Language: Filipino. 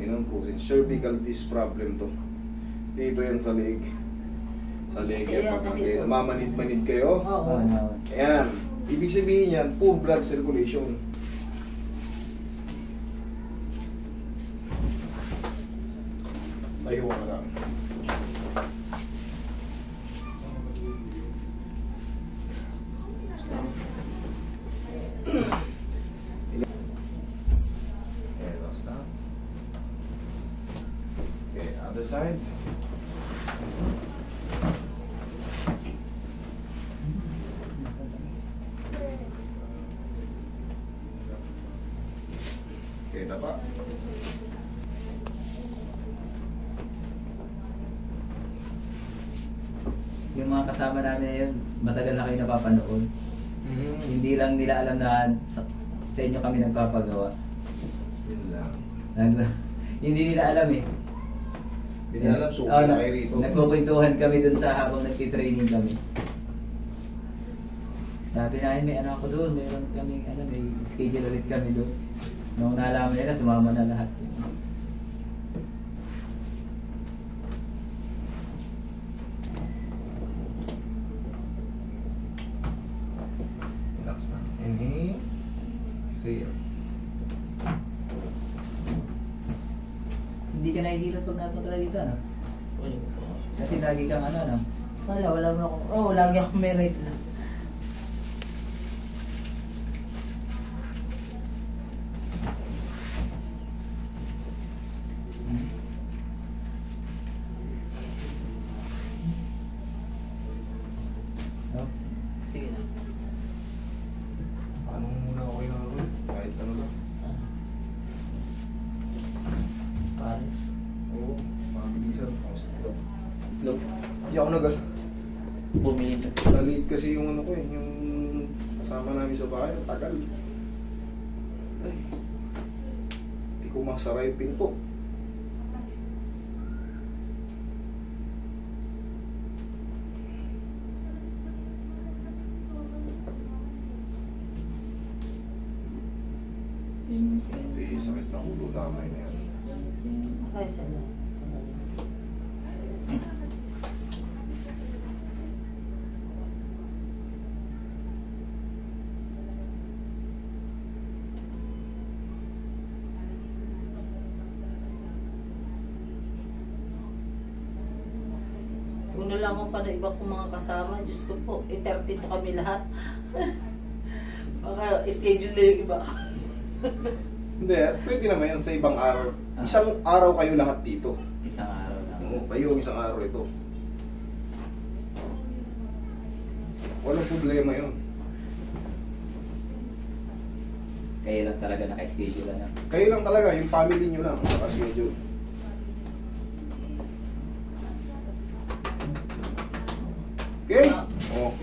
ganun po. Cervical disc problem to. Dito yan sa leg. Sa leg Kasi yan. yan, Pag kasi kayo ito. namamanid-manid kayo. Oo. Ayan. Ibig sabihin yan, poor blood circulation. Tayo ka lang. Stop. Okay, stop. Okay, other side. Okay, tapa. Yung mga kasama namin na yun, matagal na kayo napapanood. Hindi lang nila alam na sa inyo kami nagpapagawa. Yun lang. Hindi nila alam eh. Hindi na alam, suki na kayo rito. Nagkukwentuhan kami dun sa habang nagtitraining kami. Sabi namin may ano ako doon, meron kami may schedule ulit kami doon. Nung nalaman nila, sumama na lahat. Relax na. Inhale. Exhale. Hindi ka nahihilot pag napunta na dito, ano? Kasi lagi kang ano? Wala mo ako. Oo, lagi ako may rate na. Oh. Sige na. Paano muna okay na ako? Kahit ano lang. Paris. Oo, mabilisan. Look, hindi ako nagal. Bumili na. Nalit kasi yung ano ko eh, yung kasama namin sa bahay, tagal. Ay, hindi ko masara yung pinto. Hindi, sakit na ulo damay na yan. Ay, sana. Kung nalaman pa na iba kong mga kasama, Diyos ko po, 32 kami lahat. Baka schedule na yung iba. Hindi, pwede naman yan sa ibang araw. Isang araw kayo lahat dito. Isang araw lang. Oo, kayo isang araw ito. Walang problema yun. Kayo lang talaga naka-schedule, ano? Kayo lang talaga, yung family nyo lang, naka-schedule. Okay? Ah. Oh.